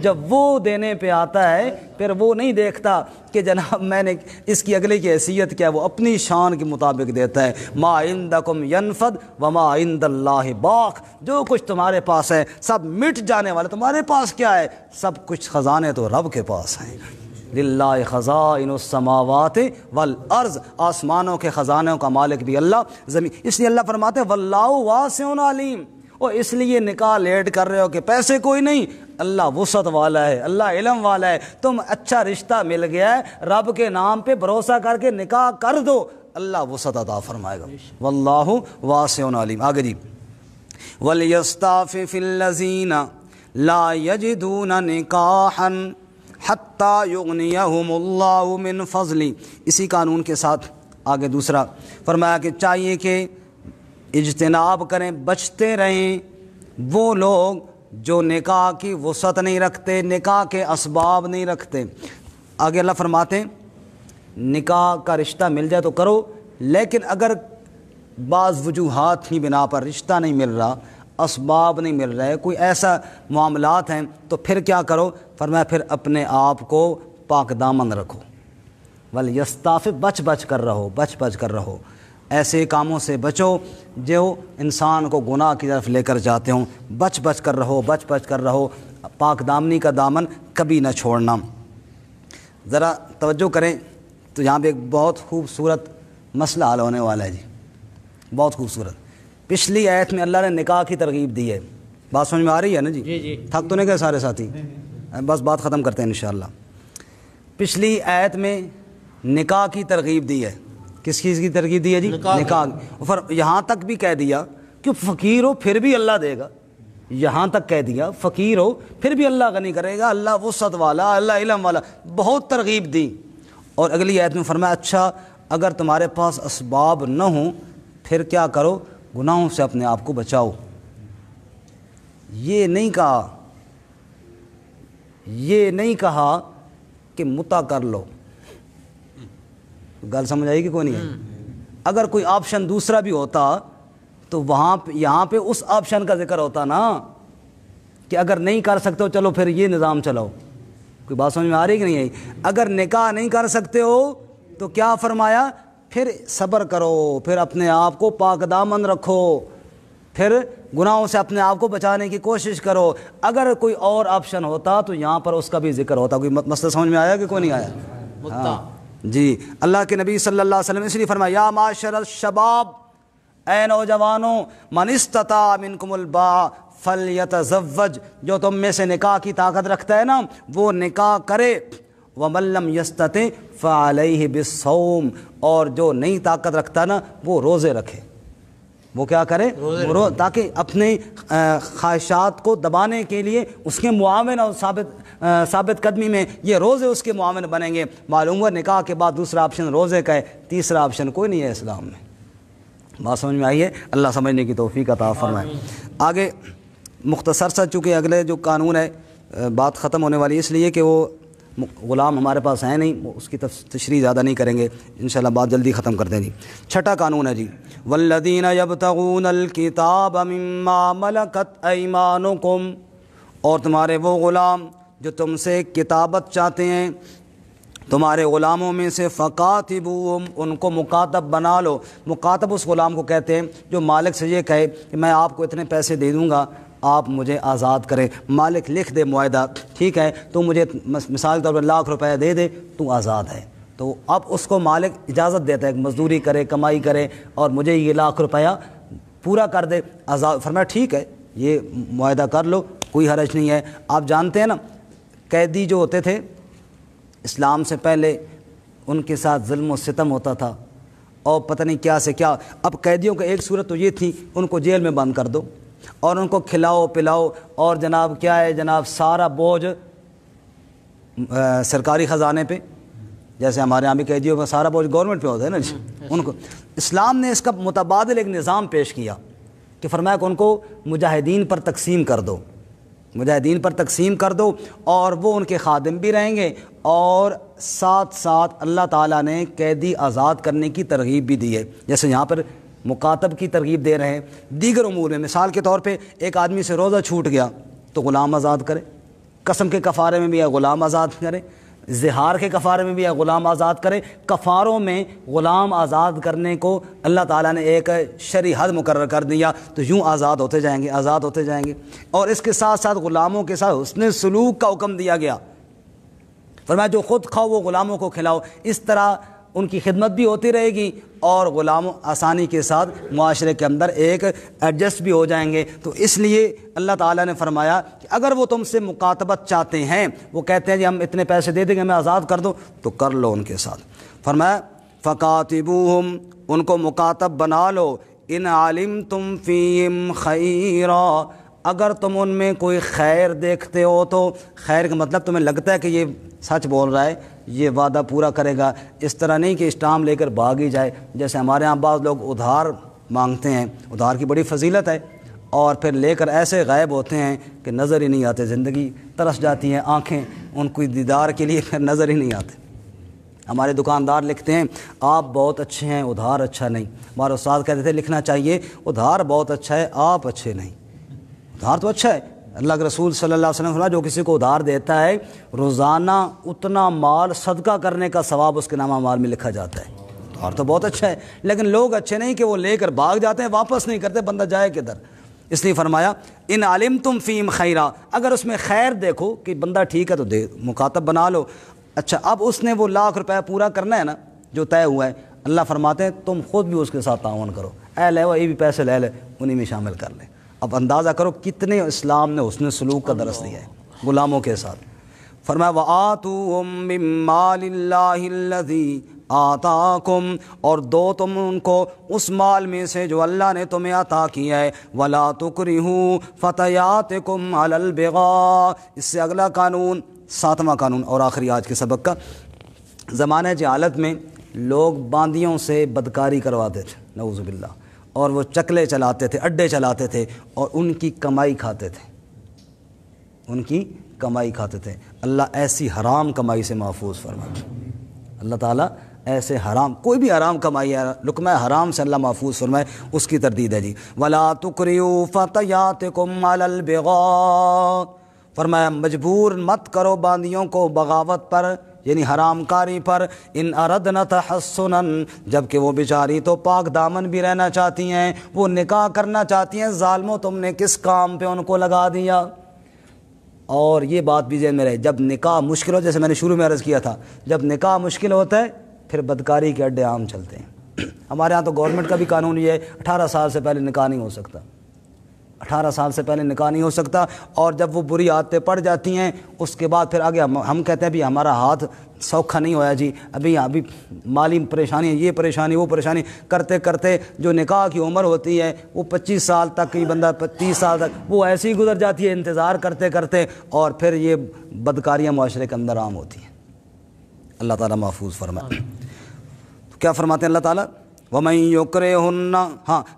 جب وہ دینے پہ آتا ہے پھر وہ نہیں دیکھتا کہ جناب میں نے اس کی اگلے کی حیثیت کیا، وہ اپنی شان کے مطابق دیتا ہے۔ ما عندکم ینفد وما عند اللہ باق، جو کچھ تمہارے پاس ہے سب مٹ جانے والا، تمہارے پاس کیا ہے؟ سب کچھ خزانے تو رب کے پاس ہیں۔ للہ خزائن السماوات والارض، آسمانوں کے خزانوں کا مالک بھی اللہ، زمین۔ اس لیے اللہ فرماتے ہیں واللہ واسع علیم، اور اس لیے نکاح لیٹ کر رہے ہو کہ پیسے کوئی نہیں، اللہ وسعت والا ہے، اللہ علم والا ہے، تم اچھا رشتہ مل گیا ہے، رب کے نام پہ بھروسہ کر کے نکاح کر دو، اللہ وسعت عطا فرمائے گا۔ واللہ واسع علیم۔ آگے جی، وَلْيَسْتَعْفِفِ الَّذِينَ لَا يَجِدُونَ نِكَاحًا حَتَّى يُغْنِيَهُمُ اللَّهُ مِنْ فَضْلِهِ۔ اسی قانون کے ساتھ آگے دوسرا فرمایا کہ چاہیے کہ اجتناب کریں، بچتے رہیں وہ لوگ جو نکاح کی وسعت نہیں رکھتے، نکاح کے اسباب نہیں رکھتے۔ آگے اللہ فرماتے ہیں نکاح کا رشتہ مل جائے تو کرو، لیکن اگر بعض وجوہات کی بنا پر رشتہ نہیں مل رہا، اسباب نہیں مل رہے، کوئی ایسا معاملات ہیں، تو پھر کیا کرو؟ فرمایا پھر اپنے آپ کو پاک دامن رکھو۔ وَلْيَسْتَعْفِفْ، بچ کر رہو، بچ کر رہو، ایسے کاموں سے بچو جو انسان کو گناہ کی طرف لے کر جاتے ہوں، بچ کر رہو، بچ کر رہو، پاک دامنی کا دامن کبھی نہ چھوڑنا۔ ذرا توجہ کریں تو یہاں پہ ایک بہت خوبصورت مسئلہ حل ہونے والا ہے جی، بہت خوبصورت۔ پچھلی آیت میں اللہ نے نکاح کی ترغیب دی ہے، بات سمجھ میں آ رہی ہے نا جی؟ جی تھک تو نہیں گئے سارے ساتھی؟ بس بات ختم کرتے ہیں انشاءاللہ۔ پچھلی آیت میں نکاح کی ترغیب دی ہے، کس چیز کی ترغیب دی ہے جی؟ نکاح۔ یہاں تک بھی کہہ دیا کہ فقیر ہو پھر بھی اللہ دے گا، یہاں تک کہہ دیا فقیر ہو پھر بھی اللہ غنی کرے گا، اللہ وسعت والا، اللہ علم والا، بہت ترغیب دی۔ اور اگلی آیت میں فرمایا اچھا اگر تمہارے پاس اسباب نہ ہوں پھر کیا کرو؟ گناہوں سے اپنے آپ کو بچاؤ۔ یہ نہیں کہا کہ متا کر لو، گل سمجھ آئی کہ کوئی نہیں ہے؟ اگر کوئی آپشن دوسرا بھی ہوتا تو یہاں پہ اس آپشن کا ذکر ہوتا نا کہ اگر نہیں کر سکتے ہو چلو پھر یہ نظام چلاؤ۔ کوئی بات سمجھ میں آ رہی کہ نہیں آئی؟ اگر نکاح نہیں کر سکتے ہو تو کیا فرمایا؟ پھر صبر کرو، پھر اپنے آپ کو پاک دامن رکھو، پھر گناہوں سے اپنے آپ کو بچانے کی کوشش کرو۔ اگر کوئی اور آپشن ہوتا تو یہاں پر اس کا بھی ذکر ہوتا۔ کوئی مسئلہ سمجھ میں آیا کہ کوئی نہیں آیا؟ ہاں جی، اللہ کے نبی صلی اللہ علیہ وسلم اس لیے فرمایا یا معاشر الشباب، اے نوجوانوں، من استطاع منکم الباء فلیتزوج، جو تم میں سے نکاح کی طاقت رکھتا ہے نا وہ نکاح کرے، ومن لم یستطع فعلیہ بالصوم، اور جو نہیں طاقت رکھتا نا وہ روزے رکھے۔ وہ کیا کرے تاکہ اپنے خواہشات کو دبانے کے لیے اس کے معاون اور ثابت قدمی میں یہ روزے اس کے معاون بنیں گے۔ معلوم ہوا نکاح کے بعد دوسرا آپشن روزے کا ہے، تیسرا آپشن کوئی نہیں ہے اسلام میں۔ بات سمجھ میں آئی ہے؟ اللہ سمجھنے کی توفیق عطا فرمائے۔ آگے مختصر سا، چونکہ اگلے جو قانون ہے بات ختم ہونے والی ہے، اس لیے کہ وہ غلام ہمارے پاس ہیں نہیں، اس کی تشریح زیادہ نہیں کریں گے، انشاءاللہ بات جلدی ختم کر دیں جی۔ چھٹا قانون ہے جی، والذین یبتغون الکتاب مما ملکت ایمانکم، اور تمہارے وہ غلام جو تم سے کتابت چاہتے ہیں، تمہارے غلاموں میں سے فقاتبوہم، ان کو مکاتب بنا لو۔ مکاتب اس غلام کو کہتے ہیں جو مالک سے یہ کہے کہ میں آپ کو اتنے پیسے دے دوں گا، آپ مجھے آزاد کریں۔ مالک لکھ دے معاہدہ، ٹھیک ہے تو مجھے مثال کے طور پر ₹1,00,000 دے دے، تو آزاد ہے۔ تو اب اس کو مالک اجازت دیتا ہے کہ مزدوری کرے، کمائی کرے، اور مجھے یہ ₹1,00,000 پورا کر دے، آزاد۔ فرمایا ٹھیک ہے یہ معاہدہ کر لو، کوئی حرج نہیں ہے۔ آپ جانتے ہیں نا قیدی جو ہوتے تھے اسلام سے پہلے ان کے ساتھ ظلم و ستم ہوتا تھا، اور پتہ نہیں کیا سے کیا۔ اب قیدیوں کا ایک صورت تو یہ تھی ان کو جیل میں بند کر دو اور ان کو کھلاؤ پلاؤ، اور جناب کیا ہے جناب سارا بوجھ سرکاری خزانے پہ، جیسے ہمارے یہاں بھی قیدیوں کا سارا بوجھ گورنمنٹ پہ ہوتا ہے نا جی ان کو۔ اسلام نے اس کا متبادل ایک نظام پیش کیا کہ فرمایا کہ ان کو مجاہدین پر تقسیم کر دو، مجاہدین پر تقسیم کر دو، اور وہ ان کے خادم بھی رہیں گے، اور ساتھ ساتھ اللہ تعالیٰ نے قیدی آزاد کرنے کی ترغیب بھی دی ہے، جیسے یہاں پر مکاتب کی ترغیب دے رہے ہیں۔ دیگر امور میں مثال کے طور پہ ایک آدمی سے روزہ چھوٹ گیا تو غلام آزاد کرے، قسم کے کفارے میں بھی ہے غلام آزاد کرے، زہار کے کفارے میں بھی ہے غلام آزاد کرے۔ کفاروں میں غلام آزاد کرنے کو اللہ تعالیٰ نے ایک شرعی حد مقرر کر دیا، تو یوں آزاد ہوتے جائیں گے، آزاد ہوتے جائیں گے۔ اور اس کے ساتھ ساتھ غلاموں کے ساتھ حسن سلوک کا حکم دیا گیا، فرمایا جو خود کھاؤ وہ غلاموں کو کھلاؤ۔ اس طرح ان کی خدمت بھی ہوتی رہے گی اور غلام آسانی کے ساتھ معاشرے کے اندر ایک ایڈجسٹ بھی ہو جائیں گے۔ تو اس لیے اللہ تعالیٰ نے فرمایا کہ اگر وہ تم سے مکاتبت چاہتے ہیں، وہ کہتے ہیں جی ہم اتنے پیسے دے دیں گے میں آزاد کر دوں، تو کر لو ان کے ساتھ۔ فرمایا فقاتبوہم، ان کو مکاتب بنا لو، ان علمتم فیہم خیرا، اگر تم ان میں کوئی خیر دیکھتے ہو تو۔ خیر کا مطلب تمہیں لگتا ہے کہ یہ سچ بول رہا ہے، یہ وعدہ پورا کرے گا، اس طرح نہیں کہ اسٹام لے کر بھاگ ہی جائے۔ جیسے ہمارے ہاں بعض لوگ ادھار مانگتے ہیں، ادھار کی بڑی فضیلت ہے، اور پھر لے کر ایسے غائب ہوتے ہیں کہ نظر ہی نہیں آتے، زندگی ترس جاتی ہیں آنکھیں ان کو دیدار کے لیے، پھر نظر ہی نہیں آتے۔ ہمارے دکاندار لکھتے ہیں آپ بہت اچھے ہیں، ادھار اچھا نہیں۔ ہمارے استاد کہتے تھے لکھنا چاہیے ادھار بہت اچھا ہے، آپ اچھے نہیں۔ ادھار تو اچھا ہے، اللہ کے رسول صلی اللہ علیہ وسلم فرمایا جو کسی کو ادھار دیتا ہے روزانہ اتنا مال صدقہ کرنے کا ثواب اس کے نامہ مال میں لکھا جاتا ہے۔ ادھار تو بہت اچھا ہے، لیکن لوگ اچھے نہیں کہ وہ لے کر بھاگ جاتے ہیں، واپس نہیں کرتے، بندہ جائے کدھر۔ اس لیے فرمایا ان علمتم فیہم خیرا، اگر اس میں خیر دیکھو کہ بندہ ٹھیک ہے تو دے، مکاتب بنا لو۔ اچھا اب اس نے وہ ₹1,00,000 پورا کرنا ہے نا جو طے ہوا ہے، اللہ فرماتے ہیں تم خود بھی اس کے ساتھ تعاون کرو، اے لے وہ یہ بھی پیسے لے لے، انہی میں شامل کر لے۔ اب اندازہ کرو کتنے اسلام نے حسن سلوک کا درس دیا ہے غلاموں کے ساتھ۔ فرمایا وَآتُوهُم مِّن مَّالِ اللَّهِ الَّذِي آتاکم، اور دو تم ان کو اس مال میں سے جو اللہ نے تمہیں عطا کیا ہے۔ وَلَا تُكْرِهُوا فَتَيَاتِكُمْ عَلَى الْبِغَاءِ، اس سے اگلا قانون، 7واں قانون اور آخری آج کے سبق کا، زمانہ جہالت میں لوگ باندیوں سے بدکاری کرواتے تھے نعوذ باللہ، اور وہ چکلے چلاتے تھے، اڈے چلاتے تھے، اور ان کی کمائی کھاتے تھے، ان کی کمائی کھاتے تھے۔ اللہ ایسی حرام کمائی سے محفوظ فرمائے، اللہ تعالیٰ ایسے حرام، کوئی بھی حرام کمائی ہے، لقمہ حرام سے اللہ محفوظ فرمائے، اس کی تردید ہے جی۔ وَلَا تُكْرِهُوا فَتَيَاتِكُمْ عَلَى الْبِغَاءِ، فرمایا مجبور مت کرو باندیوں کو بغاوت پر، یعنی حرام کاری پر۔ ان اردنا تحسنا، جب کہ وہ بیچاری تو پاک دامن بھی رہنا چاہتی ہیں، وہ نکاح کرنا چاہتی ہیں، ظالموں تم نے کس کام پہ ان کو لگا دیا۔ اور یہ بات بھی ذہن میں رہے، جب نکاح مشکل ہو، جیسے میں نے شروع میں عرض کیا تھا، جب نکاح مشکل ہوتا ہے پھر بدکاری کے اڈے عام چلتے ہیں۔ ہمارے ہاں تو گورنمنٹ کا بھی قانون یہ ہے 18 سال سے پہلے نکاح نہیں ہو سکتا، 18 سال سے پہلے نکاح نہیں ہو سکتا، اور جب وہ بری عادتیں پڑ جاتی ہیں اس کے بعد پھر آگے ہم کہتے ہیں بھی ہمارا ہاتھ سوکھا نہیں ہوا جی، ابھی مالی پریشانی ہے، یہ پریشانی وہ پریشانی، کرتے کرتے جو نکاح کی عمر ہوتی ہے وہ 25 سال تک، کئی بندہ 30 سال تک وہ ایسے ہی گزر جاتی ہے انتظار کرتے کرتے، اور پھر یہ بدکاریاں معاشرے کے اندر عام ہوتی ہیں۔ اللہ تعالیٰ محفوظ فرمائے۔ کیا فرماتے ہیں اللہ تعالیٰ؟ وَمَن يُكْرِهُنَّ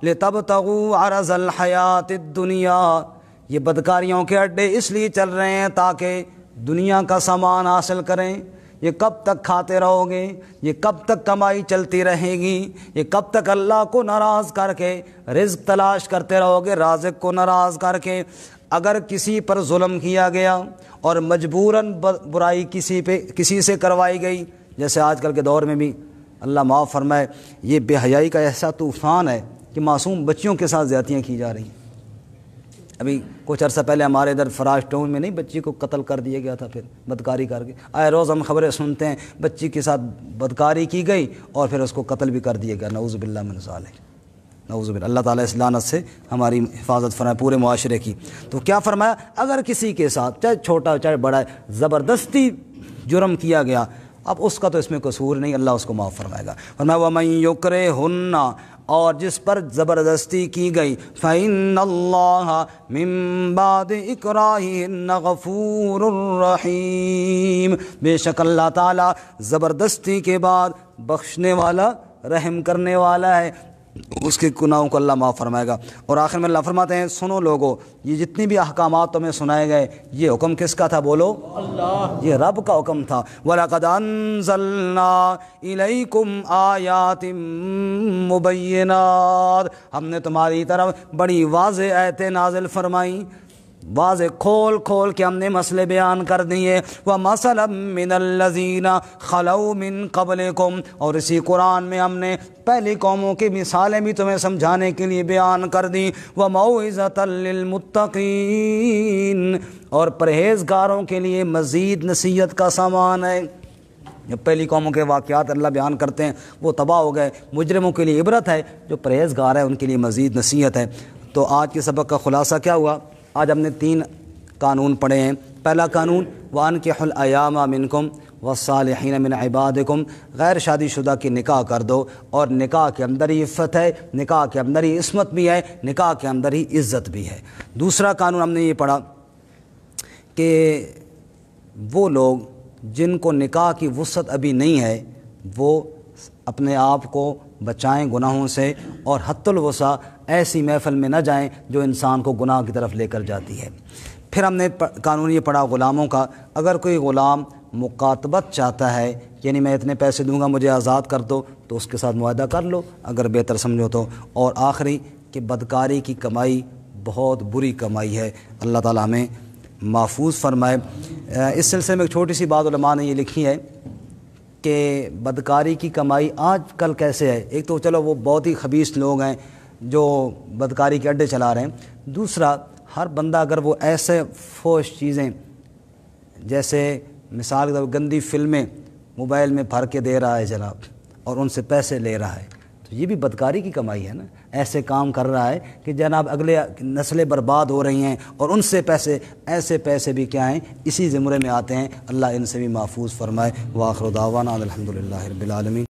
لِتَبْتَغُوا عَرَضَ الْحَيَاةِ الدُّنْيَا، یہ بدکاریوں کے اڈے اس لیے چل رہے ہیں تاکہ دنیا کا سامان حاصل کریں۔ یہ کب تک کھاتے رہو گے؟ یہ کب تک کمائی چلتی رہے گی؟ یہ کب تک اللہ کو ناراض کر کے رزق تلاش کرتے رہو گے، رازق کو ناراض کر کے؟ اگر کسی پر ظلم کیا گیا اور مجبوراً برائی کسی سے کروائی گئی، جیسے آج کل کے دور میں بھی اللہ معاف فرمائے یہ بے حیائی کا ایسا طوفان ہے کہ معصوم بچیوں کے ساتھ زیادتیاں کی جا رہی ہیں۔ ابھی کچھ عرصہ پہلے ہمارے ادھر فراز ٹاؤن میں نہیں بچی کو قتل کر دیا گیا تھا، پھر بدکاری کر کے آئے روز ہم خبریں سنتے ہیں، بچی کے ساتھ بدکاری کی گئی اور پھر اس کو قتل بھی کر دیا گیا، نعوذ باللہ من ذالک، نعوذ باللہ۔ اللہ تعالیٰ اس لعنت سے ہماری حفاظت فرمائے پورے معاشرے کی۔ تو کیا فرمایا؟ اگر کسی کے ساتھ چاہے چھوٹا چاہے بڑا زبردستی جرم کیا گیا، اب اس کا تو اس میں قصور نہیں، اللہ اس کو معاف فرمائے گا۔ فرمایا وَمَن يُكْرِهُنَّ، اور جس پر زبردستی کی گئی، فَإِنَّ اللَّهَ مِن بَعْدِ إِكْرَاهِهِنَّ غَفُورٌ رَحِيمٌ، بے شک اللہ تعالیٰ زبردستی کے بعد بخشنے والا، رحم کرنے والا ہے، اس کے گناہوں کو اللہ معاف فرمائے گا۔ اور آخر میں اللہ فرماتے ہیں سنو لوگو، یہ جتنی بھی احکامات تمہیں سنائے گئے یہ حکم کس کا تھا؟ بولو اللہ، یہ رب کا حکم تھا۔ وَلَقَدْ أَنزَلْنَا إِلَيْكُمْ آيَاتٍ مُبَيِّنَاتٍ، ہم نے تمہاری طرف بڑی واضح آیتیں نازل فرمائیں، واضح کھول کھول کے ہم نے مسئلے بیان کر دیے۔ وَمَثَلًا مِّنَ الَّذِينَ خَلَوْا مِن قَبْلِكُمْ، اور اسی قرآن میں ہم نے پہلی قوموں کی مثالیں بھی تمہیں سمجھانے کے لیے بیان کر دیں۔ وَمَوْعِظَةً لِّلْمُتَّقِينَ، اور پرہیزگاروں کے لیے مزید نصیحت کا سامان ہے۔ جب پہلی قوموں کے واقعات اللہ بیان کرتے ہیں وہ تباہ ہو گئے، مجرموں کے لیے عبرت ہے، جو پرہیزگار ہیں ان کے لیے مزید نصیحت ہے۔ تو آج کے سبق کا خلاصہ کیا ہوا؟ آج ہم نے 3 قانون پڑھے ہیں۔ پہلا قانون وَأَنكِحُوا الْأَيَامَ مِنكُمْ وَالصَّالِحِينَ مِنْ عِبَادِكُمْ، غیر شادی شدہ کی نکاح کر دو، اور نکاح کے اندر ہی عفت ہے، نکاح کے اندر ہی عصمت بھی ہے، نکاح کے اندر ہی عزت بھی ہے۔ دوسرا قانون ہم نے یہ پڑھا کہ وہ لوگ جن کو نکاح کی وسعت ابھی نہیں ہے وہ اپنے آپ کو بچائیں گناہوں سے، اور حت الوسع ایسی محفل میں نہ جائیں جو انسان کو گناہ کی طرف لے کر جاتی ہے۔ پھر ہم نے قانون یہ پڑھا غلاموں کا، اگر کوئی غلام مکاتبت چاہتا ہے، یعنی میں اتنے پیسے دوں گا مجھے آزاد کر دو، تو اس کے ساتھ معاہدہ کر لو اگر بہتر سمجھو تو۔ اور آخری کہ بدکاری کی کمائی بہت بری کمائی ہے، اللہ تعالیٰ ہمیں محفوظ فرمائے۔ اس سلسلے میں ایک چھوٹی سی بات علماء نے یہ لکھی ہے کہ بدکاری کی کمائی آج کل کیسے ہے۔ ایک تو چلو وہ بہت ہی خبیث لوگ ہیں جو بدکاری کے اڈے چلا رہے ہیں، دوسرا ہر بندہ اگر وہ ایسے فوش چیزیں جیسے مثال کے طور پر گندی فلمیں موبائل میں بھر کے دے رہا ہے جناب، اور ان سے پیسے لے رہا ہے، تو یہ بھی بدکاری کی کمائی ہے نا۔ ایسے کام کر رہا ہے کہ جناب اگلے نسلیں برباد ہو رہی ہیں، اور ان سے پیسے، ایسے پیسے بھی کیا ہیں، اسی زمرے میں آتے ہیں۔ اللہ ان سے بھی محفوظ فرمائے۔ وآخر دعوانا الحمدللہ رب العالمین۔